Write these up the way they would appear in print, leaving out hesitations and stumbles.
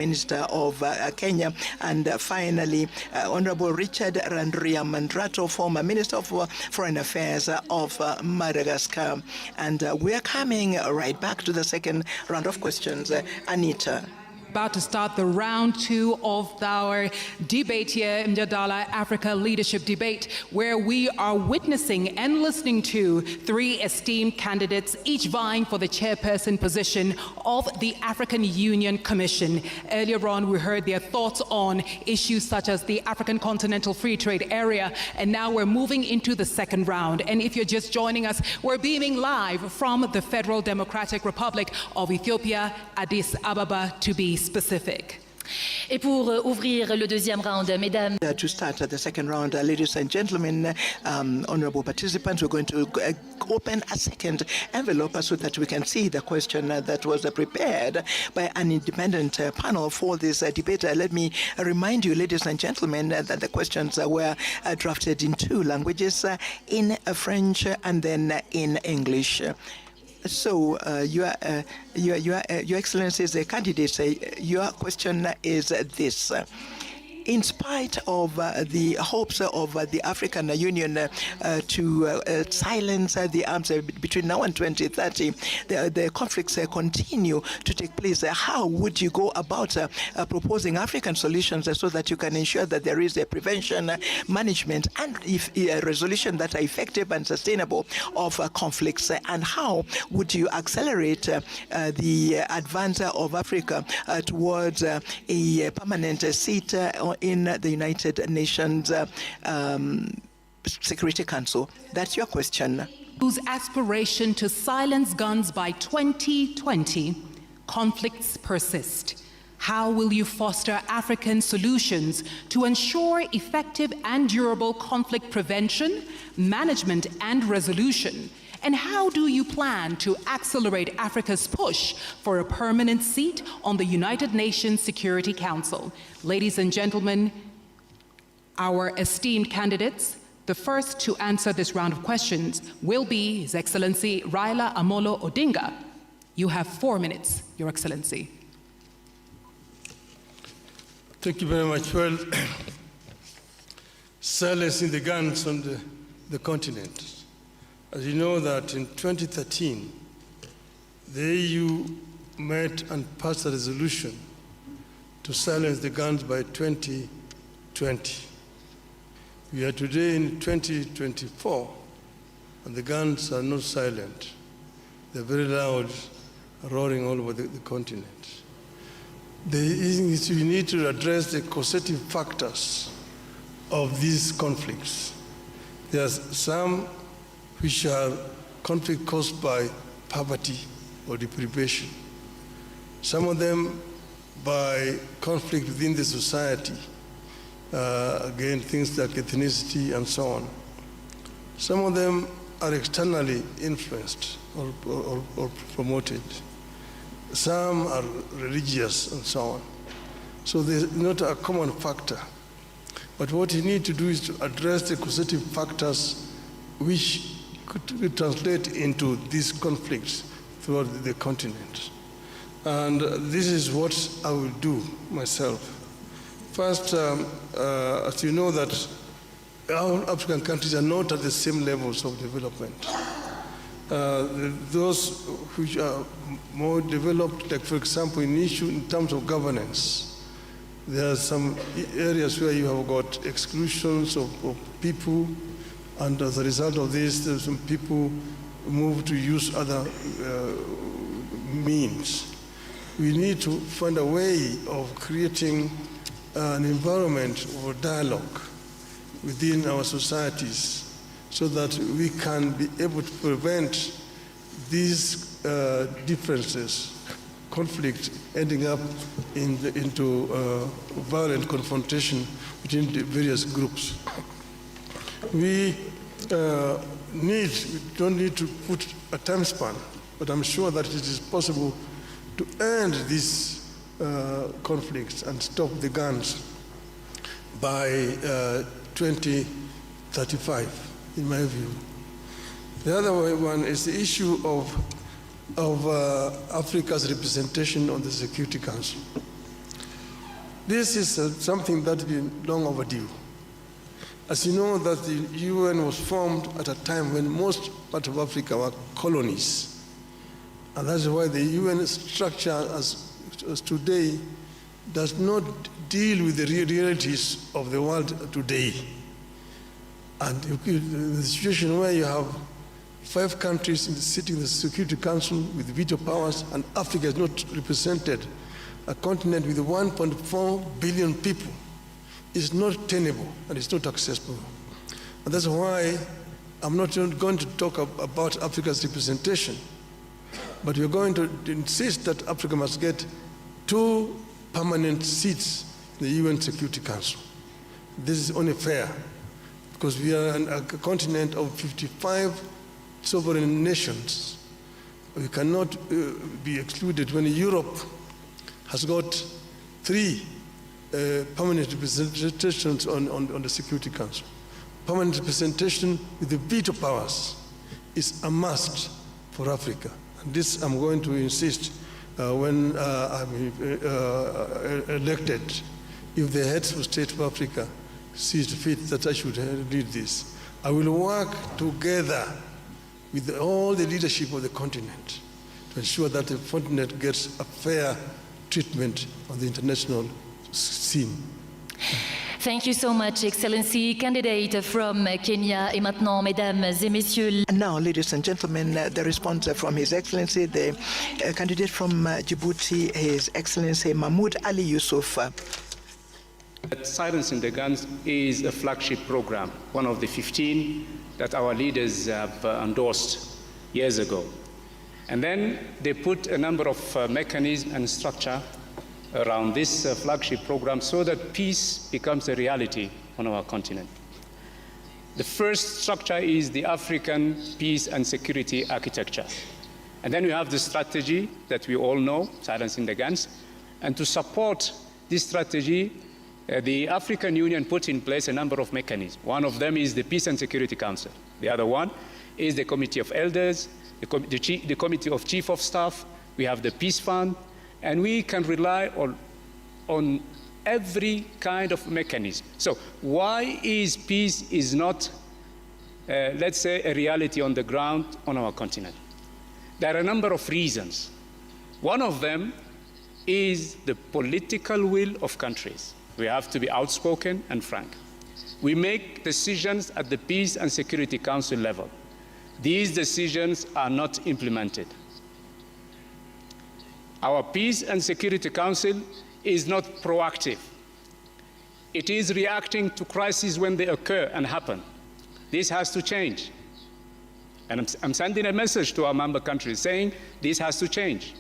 Minister of Kenya, and finally Honorable Richard Randriamandrato, former Minister of Foreign Affairs of Madagascar. And we are coming right back to the second round of questions. Anita. About to start the round 2 of our debate here, Mjadala Afrika leadership debate, where we are witnessing and listening to 3 esteemed candidates, each vying for the chairperson position of the African Union Commission. Earlier on, we heard their thoughts on issues such as the African Continental Free Trade Area, and now we're moving into the second round. And if you're just joining us, we're beaming live from the Federal Democratic Republic of Ethiopia, Addis Ababa to be specific. Et pour ouvrir le deuxième round, mesdames. To start the second round, ladies and gentlemen, honorable participants, we're going to open a second envelope so that we can see the question that was prepared by an independent panel for this debate. Let me remind you, ladies and gentlemen, that the questions were drafted in 2 languages, in French and then in English. So, Your Excellencies, the candidates, your question is this. In spite of the hopes of the African Union to silence the arms between now and 2030, the conflicts continue to take place. How would you go about proposing African solutions so that you can ensure that there is a prevention, management, and a resolution that are effective and sustainable of conflicts? And how would you accelerate the advance of Africa towards a permanent seat in the United Nations Security Council? That's your question. Whose aspiration to silence guns by 2020, conflicts persist. How will you foster African solutions to ensure effective and durable conflict prevention, management, and resolution? And how do you plan to accelerate Africa's push for a permanent seat on the United Nations Security Council? Ladies and gentlemen, our esteemed candidates, the first to answer this round of questions will be His Excellency Raila Odinga. You have 4 minutes, Your Excellency. Thank you very much. Well, silencing the guns on the continent. As you know that in 2013, the EU met and passed a resolution to silence the guns by 2020. We are today in 2024, and the guns are not silent. They're very loud, roaring all over the continent. We need to address the causative factors of these conflicts. There are some which are conflict caused by poverty or deprivation. Some of them by conflict within the society, again, things like ethnicity and so on. Some of them are externally influenced or promoted. Some are religious and so on. So there's not a common factor. But what you need to do is to address the causative factors which could translate into these conflicts throughout the continent. And this is what I will do myself. First, as you know that all African countries are not at the same levels of development. Those which are more developed, like for example, in terms of governance, there are some areas where you have got exclusions of people, and as a result of this, there's some people move to use other means. We need to find a way of creating an environment for dialogue within our societies so that we can be able to prevent these differences, conflict ending up into violent confrontation between the various groups. We don't need to put a time span, but I'm sure that it is possible to end these conflicts and stop the guns by 2035, in my view. The other one is the issue of Africa's representation on the Security Council. This is something that's been long overdue. As you know, that the UN was formed at a time when most parts of Africa were colonies. And that's why the UN structure as today does not deal with the realities of the world today. And in the situation where you have 5 countries sitting in the Security Council with veto powers, and Africa is not represented, a continent with 1.4 billion people, is not tenable and it's not accessible. And that's why I'm not going to talk about Africa's representation, but we're going to insist that Africa must get 2 permanent seats in the UN Security Council. This is only fair, because we are a continent of 55 sovereign nations. We cannot be excluded when Europe has got 3 permanent representations on the Security Council. Permanent representation with the veto powers is a must for Africa. And this I'm going to insist when I'm elected, if the heads of state of Africa sees fit that I should lead this. I will work together with all the leadership of the continent to ensure that the continent gets a fair treatment on the international scene. Thank you so much, Excellency. Candidate from Kenya. Et maintenant, mesdames et messieurs. And now, ladies and gentlemen, the response from His Excellency, the candidate from Djibouti, His Excellency Mahmoud Ali Youssouf. Silencing the Guns is a flagship program, one of the 15 that our leaders have endorsed years ago. And then they put a number of mechanisms and structure around this flagship program so that peace becomes a reality on our continent. The first structure is the African Peace and Security Architecture. And then we have the strategy that we all know, Silencing the Guns. And to support this strategy, the African Union put in place a number of mechanisms. One of them is the Peace and Security Council. The other one is the Committee of Elders, the Committee of Chief of Staff. We have the Peace Fund, and we can rely on every kind of mechanism. So why is peace is not, let's say, a reality on the ground on our continent? There are a number of reasons. One of them is the political will of countries. We have to be outspoken and frank. We make decisions at the Peace and Security Council level. These decisions are not implemented. Our Peace and Security Council is not proactive. It is reacting to crises when they occur and happen. This has to change. And I'm sending a message to our member countries saying this has to change.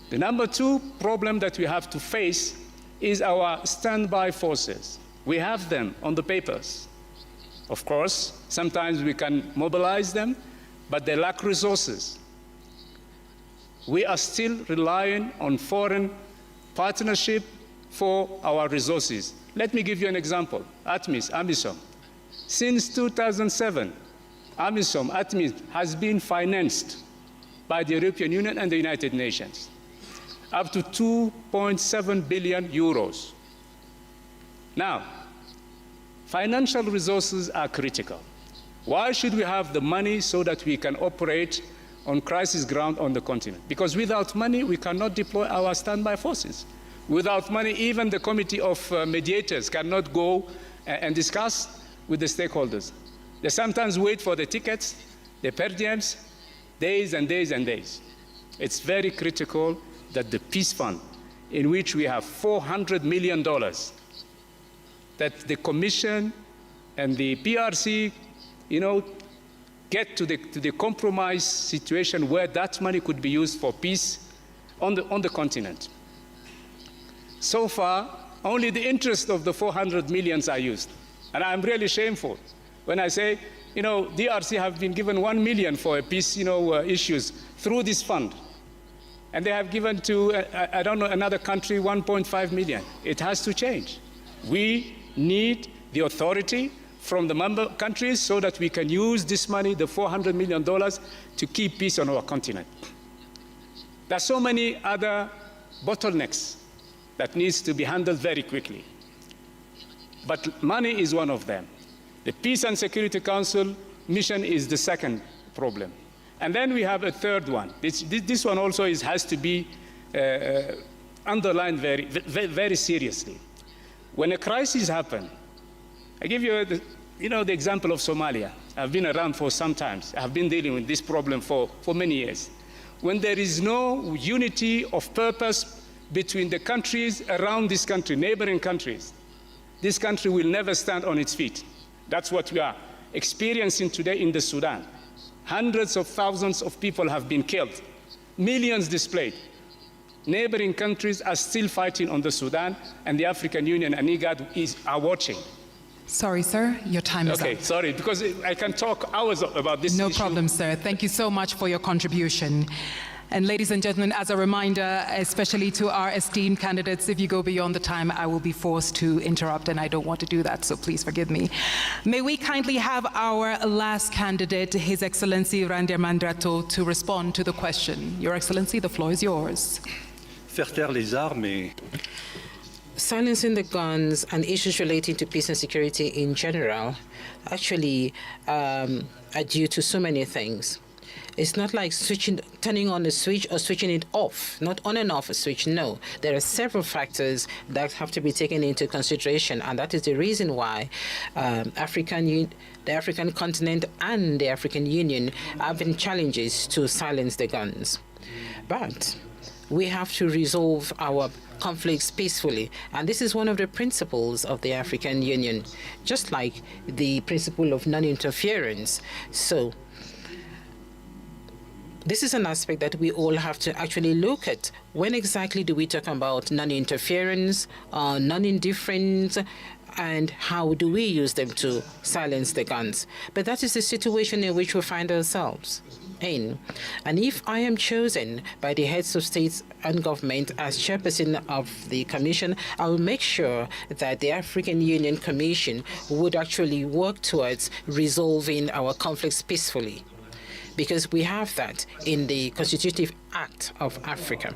The number 2 problem that we have to face is our standby forces. We have them on the papers. Of course, sometimes we can mobilize them, but they lack resources. We are still relying on foreign partnership for our resources. Let me give you an example. ATMIS. Since 2007, ATMIS has been financed by the European Union and the United Nations, up to 2.7 billion euros. Now, financial resources are critical. Why should we have the money so that we can operate on crisis ground on the continent? Because without money, we cannot deploy our standby forces. Without money, even the committee of mediators cannot go and discuss with the stakeholders. They sometimes wait for the tickets, the per diems, days and days and days. It's very critical that the Peace Fund, in which we have $400 million, that the Commission and the PRC, get to the compromise situation where that money could be used for peace on the continent. So far, only the interest of the 400 millions are used. And I'm really shameful when I say, DRC have been given 1 million for peace, issues through this fund. And they have given to, another country 1.5 million. It has to change. We need the authority from the member countries so that we can use this money, the $400 million, to keep peace on our continent. There are so many other bottlenecks that needs to be handled very quickly. But money is one of them. The Peace and Security Council mission is the second problem. And then we have a third one. This one also has to be underlined very seriously. When a crisis happens, I give you the example of Somalia. I've been around for some time. I've been dealing with this problem for many years. When there is no unity of purpose between the countries around this country, neighboring countries, this country will never stand on its feet. That's what we are experiencing today in the Sudan. Hundreds of thousands of people have been killed, millions displaced. Neighboring countries are still fighting on the Sudan, and the African Union and IGAD are watching. Sorry, sir, your time is up. Okay, sorry, because I can talk hours about this issue. No problem, sir. Thank you so much for your contribution. And ladies and gentlemen, as a reminder, especially to our esteemed candidates, if you go beyond the time, I will be forced to interrupt, and I don't want to do that, so please forgive me. May we kindly have our last candidate, His Excellency Randriamandrato, to respond to the question. Your Excellency, the floor is yours. Faire taire les armes et silencing the guns and issues relating to peace and security in general actually are due to so many things. It's not like turning on a switch or switching it off, not on and off a switch, no. There are several factors that have to be taken into consideration, and that is the reason why the African continent and the African Union have been challenges to silence the guns. But we have to resolve our conflicts peacefully. And this is one of the principles of the African Union, just like the principle of non-interference. So this is an aspect that we all have to actually look at. When exactly do we talk about non-interference, non-indifference, and how do we use them to silence the guns? But that is the situation in which we find ourselves in. And if I am chosen by the heads of states and government as chairperson of the commission, I will make sure that the African Union Commission would actually work towards resolving our conflicts peacefully, because we have that in the Constitutive Act of Africa,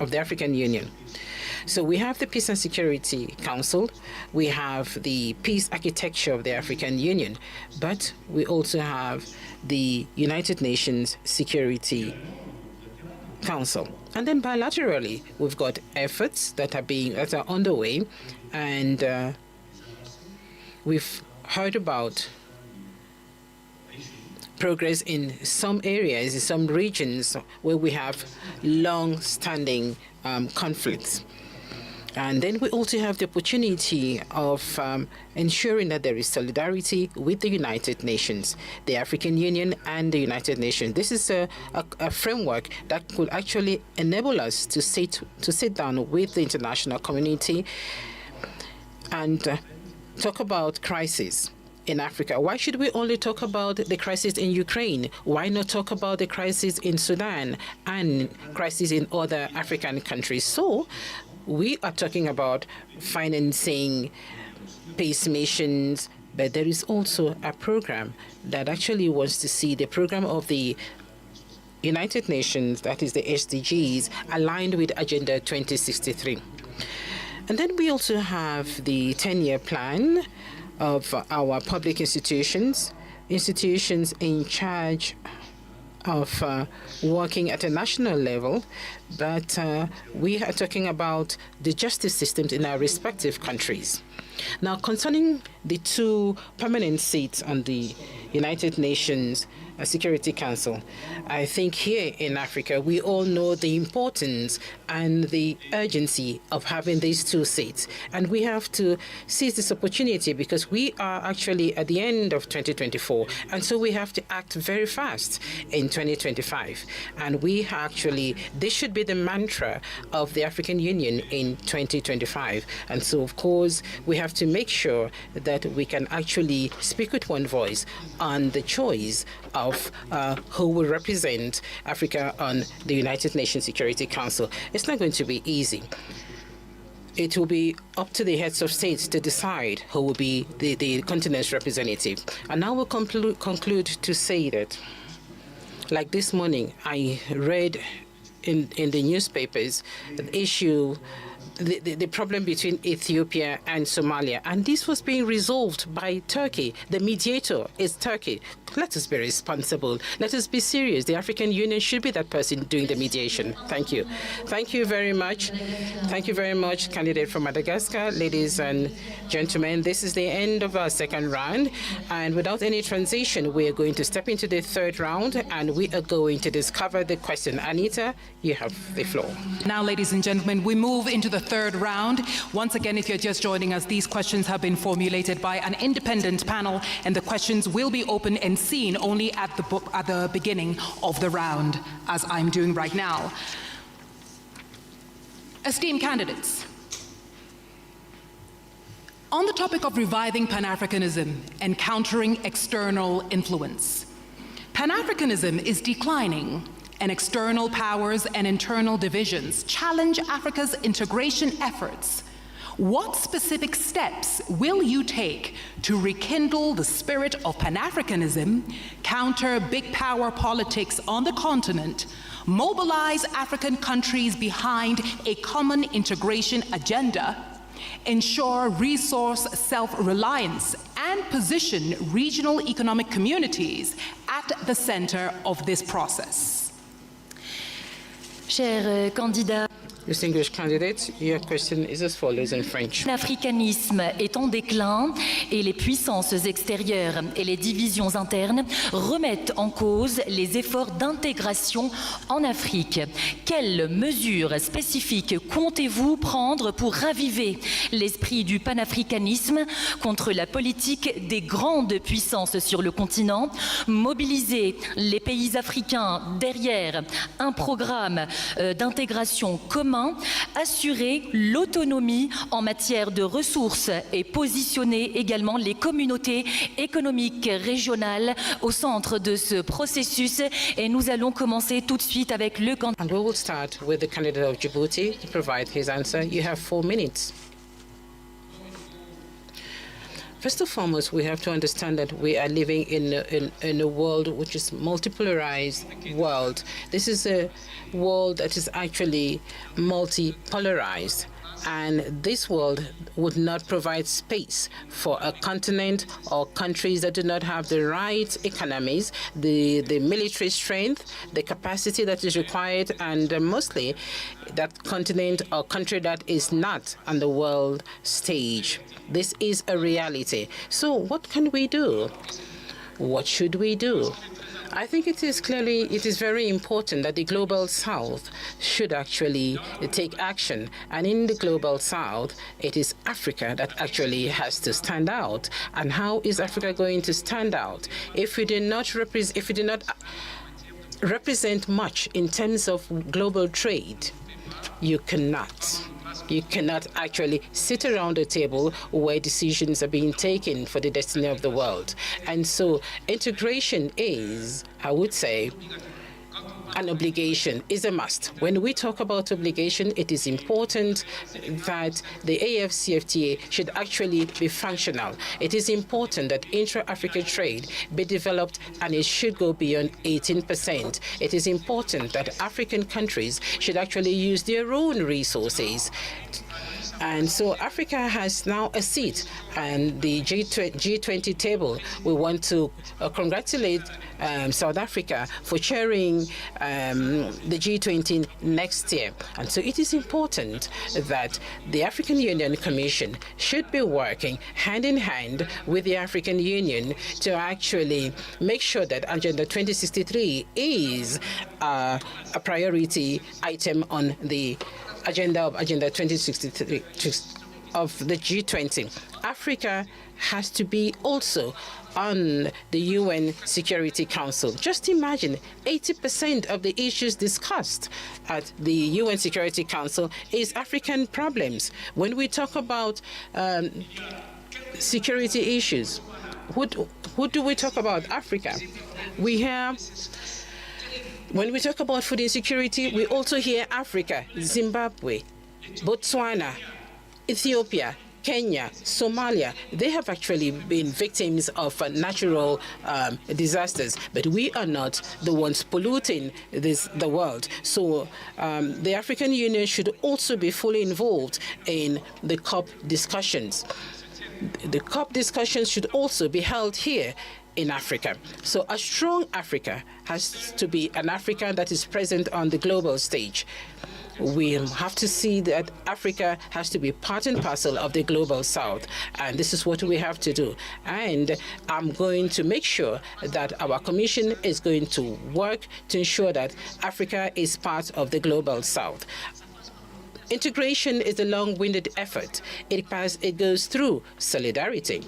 of the African Union. So we have the Peace and Security Council, we have the Peace Architecture of the African Union, but we also have the United Nations Security Council. And then bilaterally, we've got efforts that are underway, and we've heard about progress in some areas, in some regions where we have long-standing conflicts. And then we also have the opportunity of ensuring that there is solidarity with the United Nations, the African Union and the United Nations. This is a framework that could actually enable us to sit down with the international community and talk about crisis in Africa. Why should we only talk about the crisis in Ukraine? Why not talk about the crisis in Sudan and crisis in other African countries? So we are talking about financing peace missions, but there is also a program that actually wants to see the program of the United Nations, that is the SDGs, aligned with Agenda 2063. And then we also have the 10-year plan of our public institutions in charge of working at a national level, but we are talking about the justice systems in our respective countries. Now, concerning the 2 permanent seats on the United Nations Security Council, I think here in Africa, we all know the importance and the urgency of having these 2 seats. And we have to seize this opportunity because we are actually at the end of 2024. And so we have to act very fast in 2025. And this should be the mantra of the African Union in 2025. And so, of course, we have to make sure that we can actually speak with one voice on the choice of who will represent Africa on the United Nations Security Council. It's not going to be easy. It will be up to the heads of states to decide who will be the continent's representative. And now we'll conclude to say that, like this morning, I read in the newspapers the issue the problem between Ethiopia and Somalia. And this was being resolved by Turkey. The mediator is Turkey. Let us be responsible. Let us be serious. The African Union should be that person doing the mediation. Thank you. Thank you very much. Thank you very much, candidate from Madagascar. Ladies and gentlemen, this is the end of our second round. And without any transition, we are going to step into the third round, and we are going to discover the question. Anita, you have the floor. Now, ladies and gentlemen, we move into the third round. Once again, if you're just joining us, these questions have been formulated by an independent panel, and the questions will be open and seen only at the beginning of the round, as I'm doing right now. Esteemed candidates, on the topic of reviving Pan-Africanism and countering external influence, Pan-Africanism is declining, and external powers and internal divisions challenge Africa's integration efforts. What specific steps will you take to rekindle the spirit of Pan-Africanism, counter big power politics on the continent, mobilize African countries behind a common integration agenda, ensure resource self-reliance, and position regional economic communities at the center of this process? Cher candidat, Distinguished candidates, your question is as follows in French. L'africanisme est en déclin et les puissances extérieures et les divisions internes remettent en cause les efforts d'intégration en Afrique. Quelles mesures spécifiques comptez-vous prendre pour raviver l'esprit du panafricanisme contre la politique des grandes puissances sur le continent, mobiliser les pays africains derrière un programme d'intégration commun, assurer l'autonomie en matière de ressources et positionner également les communautés économiques régionales au centre de ce processus? Et nous allons commencer tout de suite avec le candidat. And we will start with the candidate of Djibouti to provide his answer. You have 4 minutes. First and foremost, we have to understand that we are living in a world which is multipolarized world. This is a world that is actually multipolarized. And this world would not provide space for a continent or countries that do not have the right economies, the military strength, the capacity that is required, and mostly that continent or country that is not on the world stage. This is a reality. So what can we do? What should we do? I think it is very important that the Global South should actually take action. And in the Global South, it is Africa that actually has to stand out. And how is Africa going to stand out? If we do not represent much in terms of global trade, you cannot actually sit around a table where decisions are being taken for the destiny of the world. And so integration is, I would say, an obligation, is a must. When we talk about obligation, it is important that the AFCFTA should actually be functional. It is important that intra-Africa trade be developed, and it should go beyond 18%. It is important that African countries should actually use their own resources. And so Africa has now a seat on the G20 table. We want to congratulate South Africa for chairing the G20 next year. And so it is important that the African Union Commission should be working hand in hand with the African Union to actually make sure that Agenda 2063 is a priority item on the agenda of Agenda 2063 of the G20. Africa has to be also on the UN Security Council. Just imagine 80% of the issues discussed at the UN Security Council is African problems. When we talk about security issues, who do we talk about? Africa. When we talk about food insecurity, we also hear Africa, Zimbabwe, Botswana, Ethiopia, Kenya, Somalia, they have actually been victims of natural disasters, but we are not the ones polluting the world. So the African Union should also be fully involved in the COP discussions. The COP discussions should also be held here in Africa. So a strong Africa has to be an Africa that is present on the global stage. We have to see that Africa has to be part and parcel of the global south, and this is what we have to do. And I'm going to make sure that our commission is going to work to ensure that Africa is part of the global south. Integration is a long-winded effort. It goes through solidarity.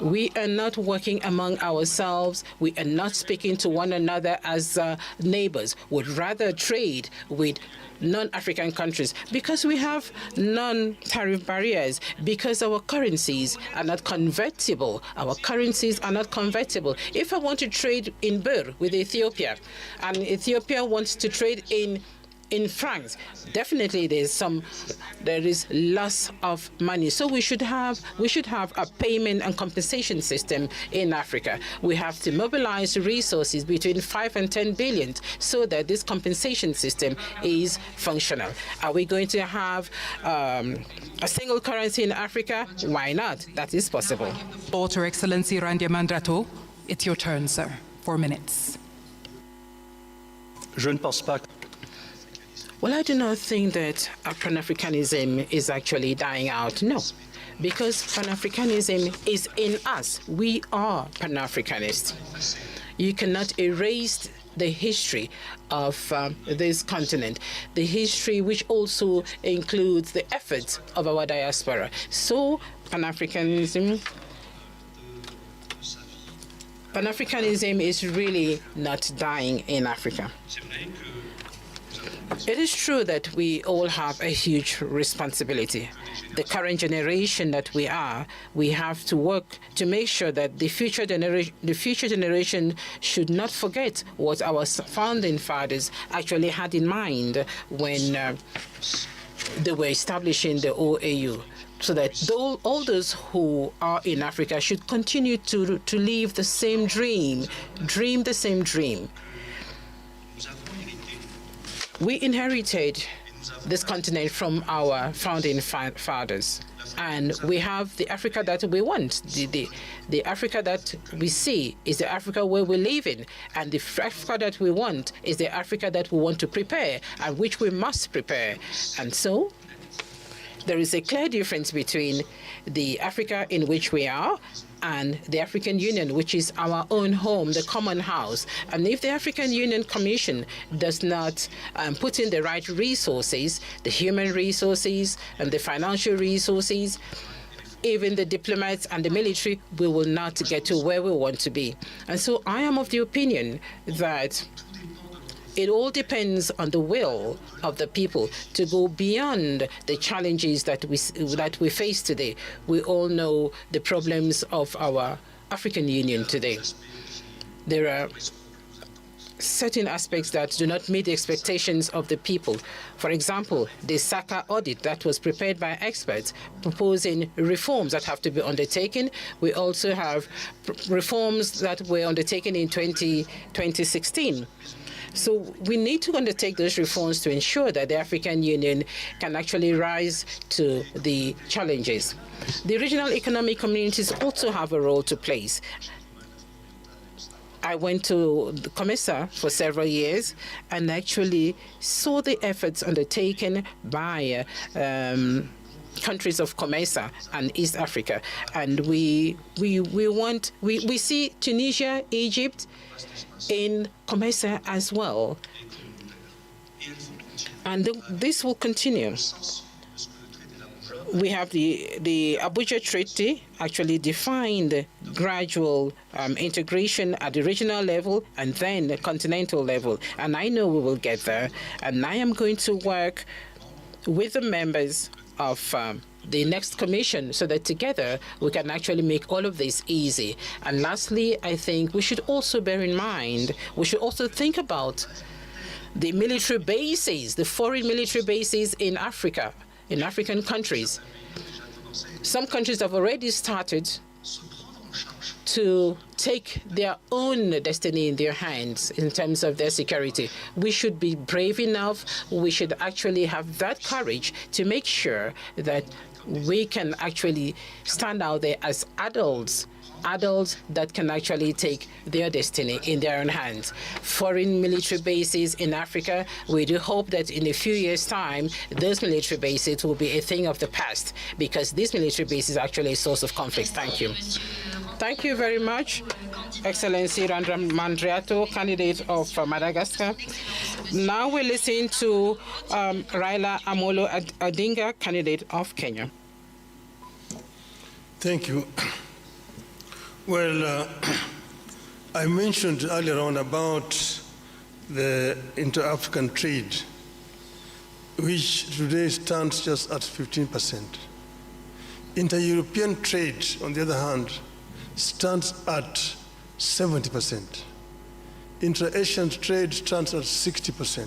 We are not working among ourselves. We are not speaking to one another as neighbors. Would rather trade with non-African countries because we have non-tariff barriers, because our currencies are not convertible. Our currencies are not convertible. If I want to trade in birr with Ethiopia, and Ethiopia wants to trade in France, definitely there is loss of money. So we should have a payment and compensation system in Africa. We have to mobilize resources between 5 and 10 billion so that this compensation system is functional. Are we going to have a single currency in Africa? Why not? That is possible. Her Excellency Randriamandrato, it's your turn, sir. 4 minutes. Je ne pense pas. Well, I do not think that pan-Africanism is actually dying out. No, because pan-Africanism is in us. We are pan-Africanists. You cannot erase the history of this continent, the history which also includes the efforts of our diaspora. So pan-Africanism is really not dying in Africa. It is true that we all have a huge responsibility. The current generation that we have to work to make sure that the future generation should not forget what our founding fathers actually had in mind when they were establishing the OAU. So that all those who are in Africa should continue to live the same dream the same dream. We inherited this continent from our founding fathers, and we have the Africa that we want. The Africa that we see is the Africa where we live in, and the Africa that we want is the Africa that we want to prepare, and which we must prepare. And so there is a clear difference between the Africa in which we are and the African Union, which is our own home, the common house. And if the African Union Commission does not put in the right resources, the human resources and the financial resources, even the diplomats and the military, we will not get to where we want to be. And so I am of the opinion that it all depends on the will of the people to go beyond the challenges that we face today. We all know the problems of our African Union today. There are certain aspects that do not meet the expectations of the people. For example, the SACA audit that was prepared by experts proposing reforms that have to be undertaken. We also have reforms that were undertaken in 2016. So we need to undertake those reforms to ensure that the African Union can actually rise to the challenges. The regional economic communities also have a role to play. I went to COMESA for several years and actually saw the efforts undertaken by countries of COMESA and East Africa. And we see Tunisia, Egypt, in COMESA as well. And this will continue. We have the Abuja Treaty actually defined gradual integration at the regional level and then the continental level. And I know we will get there. And I am going to work with the members of the next commission so that together we can actually make all of this easy. And lastly, I think we should also bear in mind, we should also think about the military bases, the foreign military bases in Africa, in African countries. some countries have already started to take their own destiny in their hands in terms of their security. We should be brave enough. We should actually have that courage to make sure that we can actually stand out there as adults that can actually take their destiny in their own hands. Foreign military bases in Africa, we do hope that in a few years' time, those military bases will be a thing of the past, because these military bases are actually a source of conflict. Thank you. Thank you very much, Excellency Randriamandrato, candidate of Madagascar. Now we listen to Raila Odinga, candidate of Kenya. Thank you. Well, I mentioned earlier on about the inter-African trade, which today stands just at 15%. Inter-European trade, on the other hand, stands at 70%. Inter-Asian trade stands at 60%.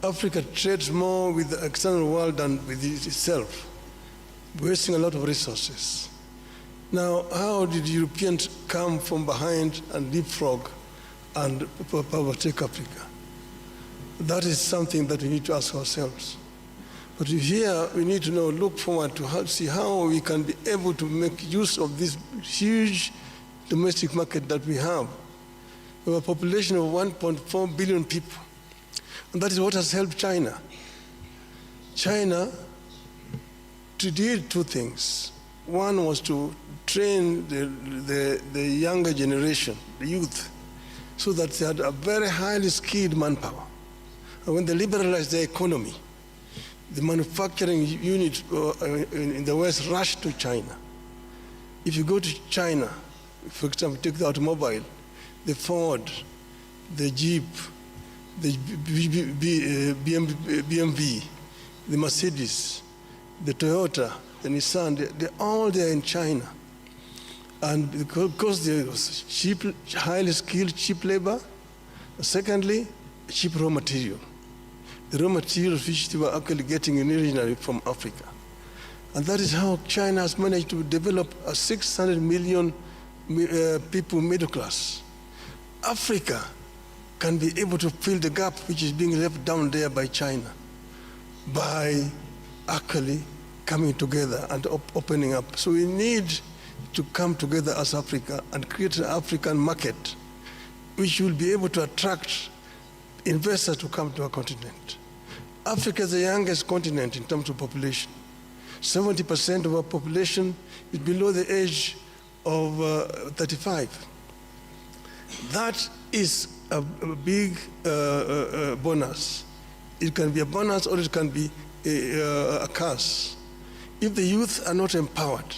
Africa trades more with the external world than with itself, wasting a lot of resources. Now, how did Europeans come from behind and leapfrog and overtake Africa? That is something that we need to ask ourselves. But here we need to look forward to see how we can be able to make use of this huge domestic market that we have. We have a population of 1.4 billion people. And that is what has helped China. China did two things. One was to train the younger generation, the youth, so that they had a very highly skilled manpower. And when they liberalized their economy, the manufacturing unit in the West rushed to China. If you go to China, for example, take the automobile, the Ford, the Jeep, the BMW, the Mercedes, the Toyota, the Nissan, they're all there in China. And because there was cheap, highly skilled, cheap labor. Secondly, cheap raw material. The raw materials which they were actually getting originally from Africa. And that is how China has managed to develop a 600 million people middle class. Africa can be able to fill the gap which is being left down there by China by actually coming together and opening up. So we need to come together as Africa and create an African market which will be able to attract investors to come to our continent. Africa is the youngest continent in terms of population. 70% of our population is below the age of 35. That is a big bonus. It can be a bonus or it can be a curse. If the youth are not empowered,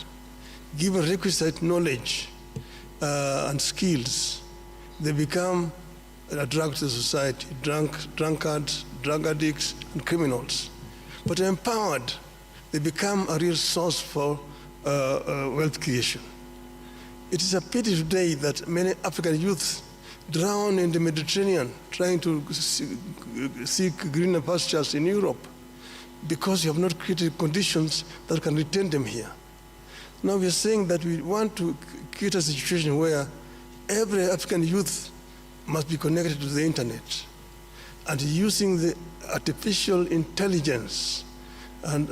given requisite knowledge and skills, they become a drug to society, drunkards, drug addicts, and criminals. But empowered, they become a real source for wealth creation. It is a pity today that many African youths drown in the Mediterranean trying to seek greener pastures in Europe because you have not created conditions that can retain them here. Now we are saying that we want to create a situation where every African youth must be connected to the internet, and using the artificial intelligence and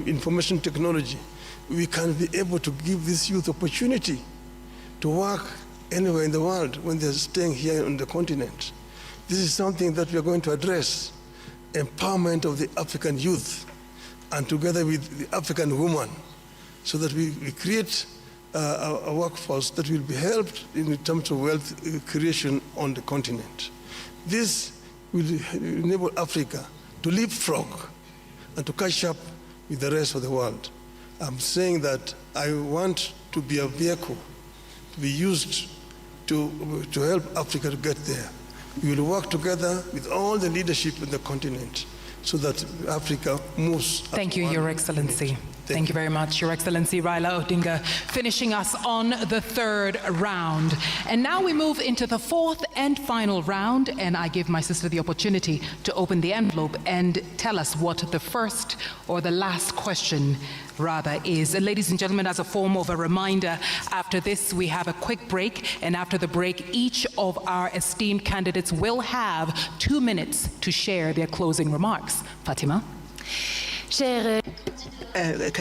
information technology, we can be able to give this youth opportunity to work anywhere in the world when they're staying here on the continent. This is something that we are going to address, empowerment of the African youth, and together with the African woman, so that we create a workforce that will be helped in terms of wealth creation on the continent. This will enable Africa to leapfrog and to catch up with the rest of the world. I'm saying that I want to be a vehicle to be used to help Africa to get there. We will work together with all the leadership in the continent so that Africa moves. Thank you, Your Excellency. Thank you very much, Your Excellency Raila Odinga, finishing us on the third round. And now we move into the fourth and final round, and I give my sister the opportunity to open the envelope and tell us what the first or the last question rather is. Ladies and gentlemen, as a form of a reminder, after this we have a quick break, and after the break each of our esteemed candidates will have 2 minutes to share their closing remarks. Fatima?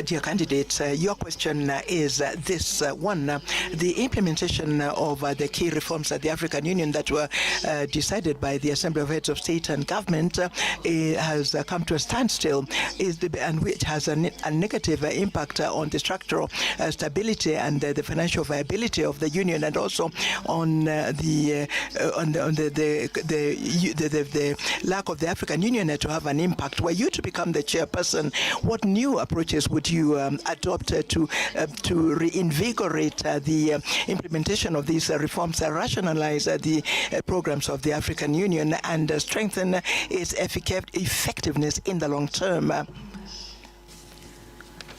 Dear candidates, your question is this one. The implementation of the key reforms at the African Union that were decided by the Assembly of Heads of State and Government has come to a standstill, and which has a negative impact on the structural stability and the financial viability of the Union, and also on the lack of the African Union to have an impact. Were you to become the chairperson, what new approaches would you adopt to reinvigorate the implementation of these reforms, rationalize the programs of the African Union, and strengthen its effectiveness in the long term?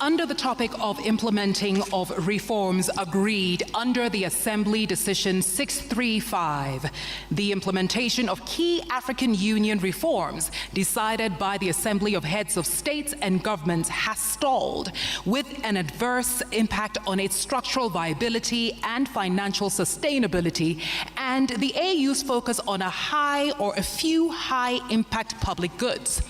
Under the topic of implementing of reforms agreed under the Assembly Decision 635, the implementation of key African Union reforms decided by the Assembly of Heads of States and Governments has stalled, with an adverse impact on its structural viability and financial sustainability, and the AU's focus on a few high-impact public goods.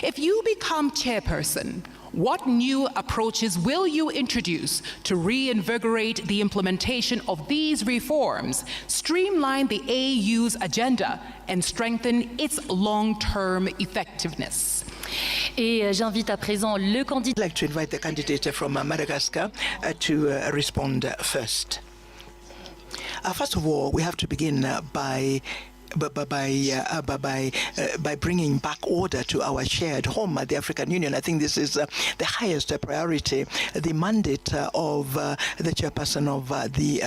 If you become chairperson, what new approaches will you introduce to reinvigorate the implementation of these reforms, streamline the AU's agenda, and strengthen its long-term effectiveness? Et j'invite à présent le candidat. I'd like to invite the candidate from Madagascar to respond first. First of all, we have to begin by bringing back order to our shared home at the African Union. I think this is the highest priority. The mandate of the chairperson of the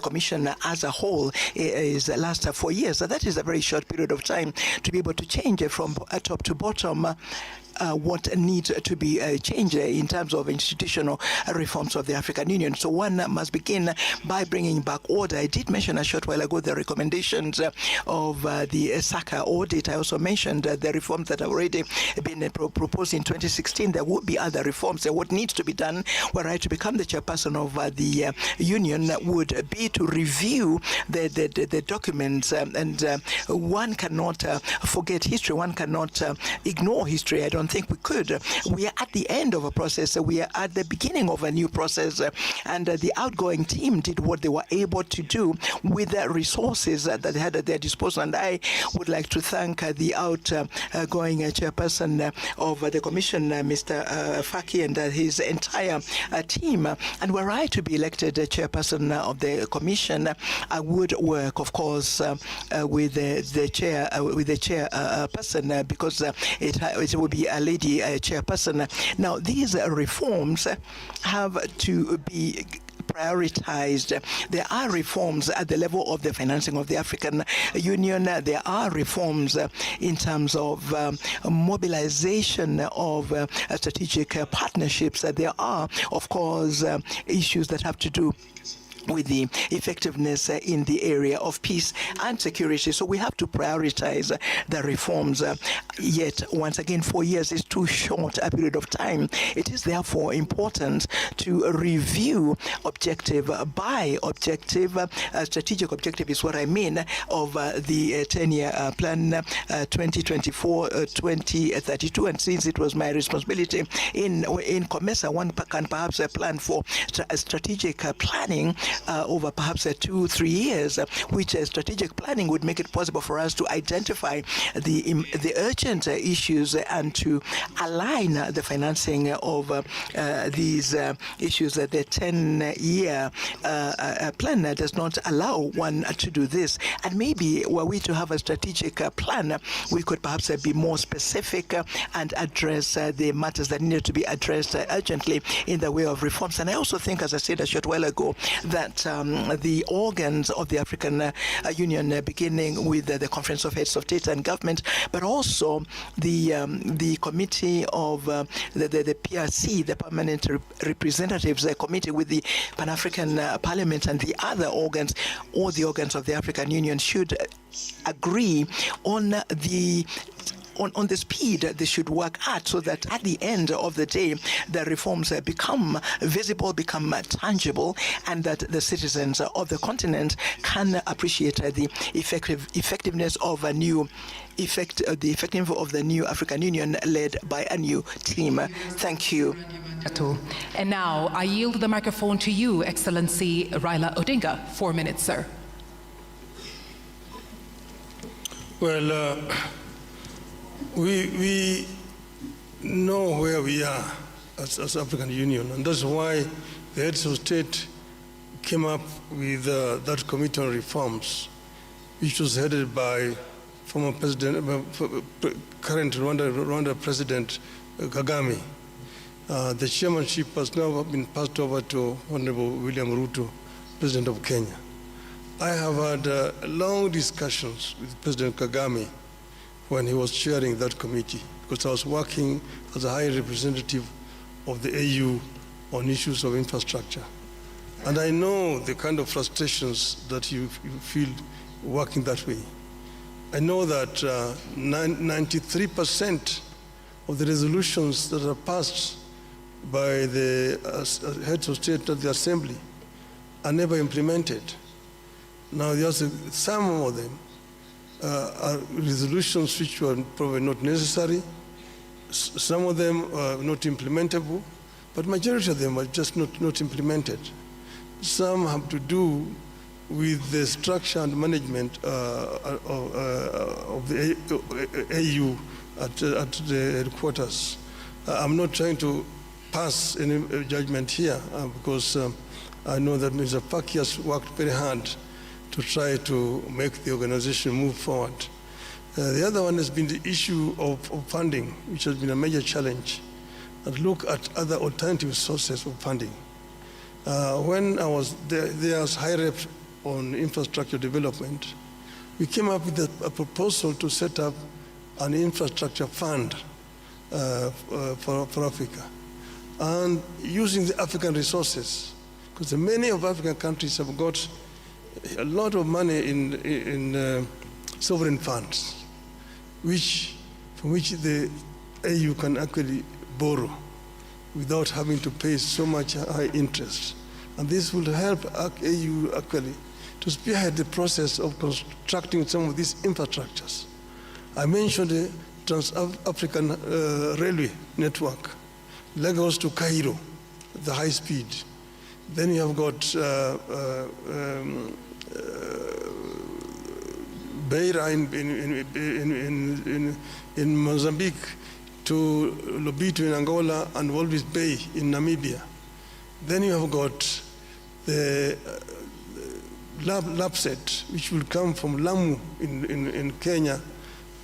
commission as a whole is lasts 4 years. So that is a very short period of time to be able to change from top to bottom what needs to be changed in terms of institutional reforms of the African Union. So one must begin by bringing back order. I did mention a short while ago the recommendations of the SACA audit. I also mentioned the reforms that have already been proposed in 2016. There would be other reforms. What needs to be done were I to become the chairperson of the union would be to review the documents, and one cannot forget history. One cannot ignore history. I don't think we could. We are at the end of a process. We are at the beginning of a new process, and the outgoing team did what they were able to do with the resources that they had at their disposal. And I would like to thank the outgoing chairperson of the commission, Mr. Faki, and his entire team. And were I to be elected chairperson of the commission, I would work, of course, with the chairperson, because it would be a lady chairperson. Now, these reforms have to be prioritized. There are reforms at the level of the financing of the African Union. There are reforms in terms of mobilization of strategic partnerships. There are, of course, issues that have to do with the effectiveness in the area of peace and security. So we have to prioritize the reforms. Yet, once again, 4 years is too short a period of time. It is therefore important to review objective by objective. Strategic objective is what I mean of the 10-year plan 2024-2032. And since it was my responsibility in COMESA, one can perhaps plan for strategic planning over perhaps 2-3 years, which strategic planning would make it possible for us to identify the urgent issues and to align the financing of these issues. The 10-year plan does not allow one to do this. And maybe were we to have a strategic plan, we could perhaps be more specific and address the matters that needed to be addressed urgently in the way of reforms. And I also think, as I said a short while ago, that that the organs of the African Union, beginning with the Conference of Heads of State and Government, but also the committee of the PRC, the Permanent Representatives Committee with the Pan-African Parliament and the other organs, all the organs of the African Union should agree on the speed they should work at, so that at the end of the day, the reforms become visible, become tangible, and that the citizens of the continent can appreciate the effectiveness of a new of the new African Union led by a new team. Thank you. And now I yield the microphone to you, Excellency Raila Odinga. 4 minutes, sir. Well, we know where we are as African Union, and that's why the heads of state came up with that committee on reforms, which was headed by former president, current Rwanda President Kagame. The chairmanship has now been passed over to Honorable William Ruto, President of Kenya. I have had long discussions with President Kagame when he was chairing that committee, because I was working as a high representative of the AU on issues of infrastructure. And I know the kind of frustrations that you feel working that way. I know that 93% of the resolutions that are passed by the heads of state at the Assembly are never implemented. Now, there's some of them are resolutions which were probably not necessary. Some of them are not implementable, but majority of them are just not implemented. Some have to do with the structure and management of the AU at the headquarters. I'm not trying to pass any judgment here because I know that Mr. Paki has worked very hard to try to make the organization move forward. The other one has been the issue of funding, which has been a major challenge, and look at other alternative sources of funding. When I was there as high rep on infrastructure development, we came up with a proposal to set up an infrastructure fund for Africa, and using the African resources, because many of African countries have got a lot of money in sovereign funds, from which the AU can actually borrow without having to pay so much high interest. And this will help AU actually to spearhead the process of constructing some of these infrastructures. I mentioned the Trans-African Railway Network, Lagos to Cairo, the high speed. Then you have got Beira in Mozambique to Lobito in Angola and Walvis Bay in Namibia. Then you have got the LAPSET, which will come from Lamu in Kenya,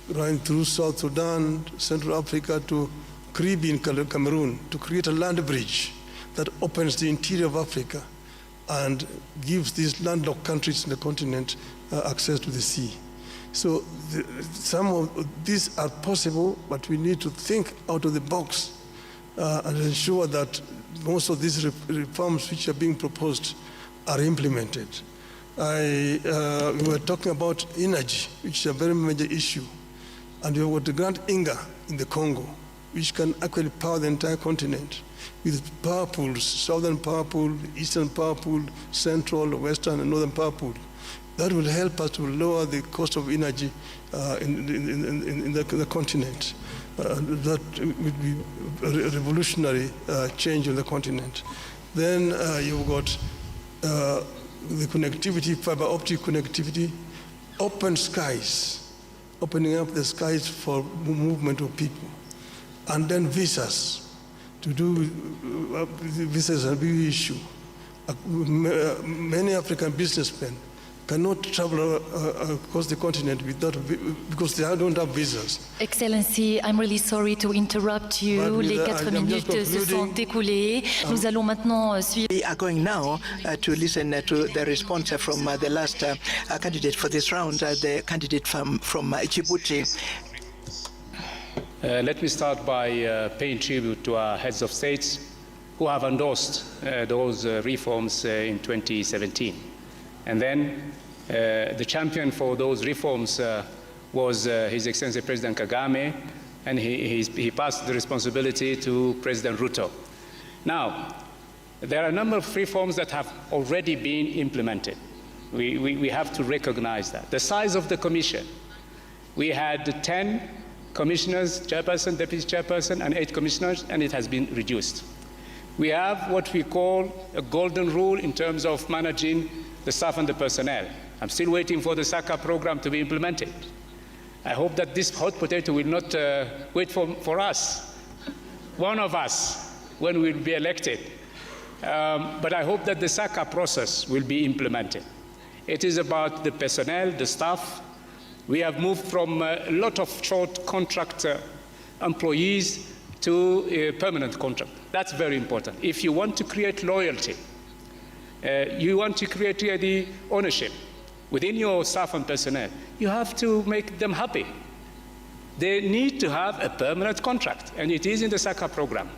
running through South Sudan, Central Africa to Kribi in Cameroon, to create a land bridge that opens the interior of Africa and gives these landlocked countries in the continent access to the sea. So some of these are possible, but we need to think out of the box and ensure that most of these reforms which are being proposed are implemented. We were talking about energy, which is a very major issue. And we have got the Grand Inga in the Congo, which can actually power the entire continent with power pools, southern power pool, eastern power pool, central, western, and northern power pool. That will help us to lower the cost of energy in the continent. That would be a revolutionary change on the continent. Then you've got the connectivity, fiber optic connectivity, open skies, opening up the skies for movement of people. And then visas. To do visas is a big issue. Many African businessmen cannot travel across the continent because they don't have visas. Excellency, I'm really sorry to interrupt you. Les 4 minutes se sont écoulées. Nous allons maintenant suivre. We are going now to listen to the response from the last candidate for this round, the candidate from Djibouti. Let me start by paying tribute to our heads of states who have endorsed those reforms in 2017. And then the champion for those reforms was His Excellency President Kagame, and he passed the responsibility to President Ruto. Now, there are a number of reforms that have already been implemented. We have to recognize that. The size of the commission, we had 10 commissioners, chairperson, deputy chairperson, and 8 commissioners, and it has been reduced. We have what we call a golden rule in terms of managing the staff and the personnel. I'm still waiting for the SACA program to be implemented. I hope that this hot potato will not wait for us, one of us, when we'll be elected. But I hope that the SACA process will be implemented. It is about the personnel, the staff. We have moved from a lot of short contract employees to a permanent contract. That's very important. If you want to create loyalty, you want to create the ownership within your staff and personnel, you have to make them happy. They need to have a permanent contract, and it is in the SACA program.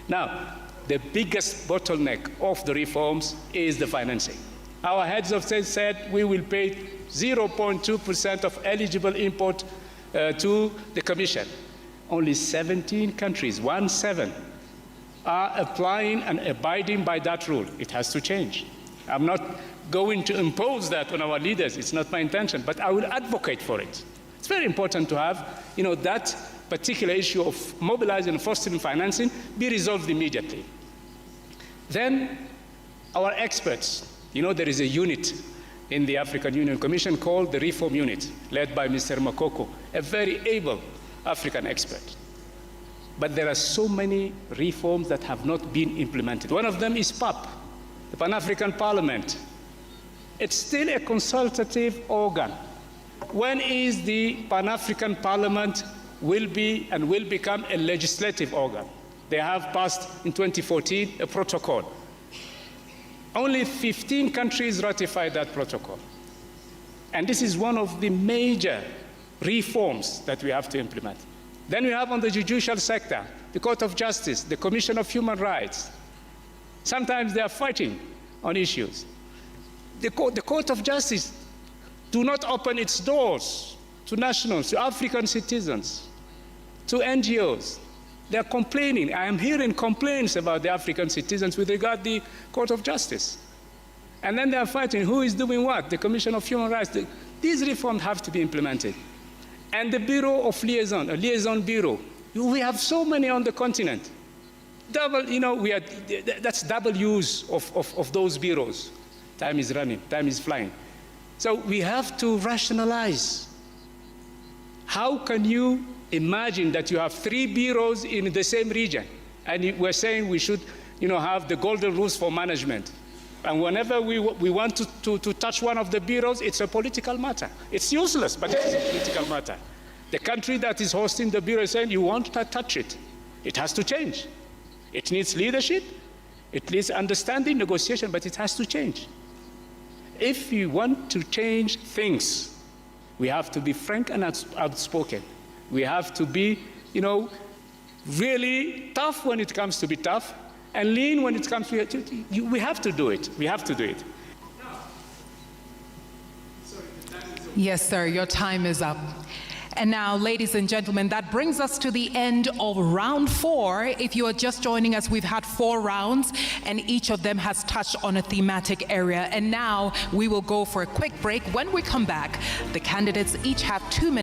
Now, the biggest bottleneck of the reforms is the financing. Our heads of state said we will pay 0.2% of eligible import to the Commission. Only 17 countries, 17, are applying and abiding by that rule. It has to change. I'm not going to impose that on our leaders. It's not my intention, but I will advocate for it. It's very important to have, that particular issue of mobilizing and fostering financing be resolved immediately. Then our experts, there is a unit in the African Union Commission called the Reform Unit, led by Mr. Makoko, a very able African expert. But there are so many reforms that have not been implemented. One of them is PAP, the Pan-African Parliament. It's still a consultative organ. When is the Pan-African Parliament will become a legislative organ? They have passed in 2014 a protocol. Only 15 countries ratified that protocol. And this is one of the major reforms that we have to implement. Then we have on the judicial sector, the Court of Justice, the Commission of Human Rights. Sometimes they are fighting on issues. The Court of Justice do not open its doors to nationals, to African citizens, to NGOs. They are complaining. I am hearing complaints about the African citizens with regard to the Court of Justice. And then they are fighting who is doing what, the Commission of Human Rights. These reforms have to be implemented. And the Bureau of Liaison, a liaison bureau. We have so many on the continent. That's double use of those bureaus. Time is running, time is flying. So we have to rationalize. How can you imagine that you have 3 bureaus in the same region? And we're saying we should have the golden rules for management. And whenever we want to touch one of the bureaus, it's a political matter. It's useless, but it is a political matter. The country that is hosting the bureau is saying, you won't touch it. It has to change. It needs leadership. It needs understanding, negotiation, but it has to change. If we want to change things, we have to be frank and outspoken. We have to be, really tough when it comes to be tough, and lean when it comes to we have to do it. We have to do it. Yes, sir, your time is up. And now, ladies and gentlemen, that brings us to the end of round 4. If you are just joining us, we've had 4 rounds, and each of them has touched on a thematic area. And now we will go for a quick break. When we come back, the candidates each have 2 minutes.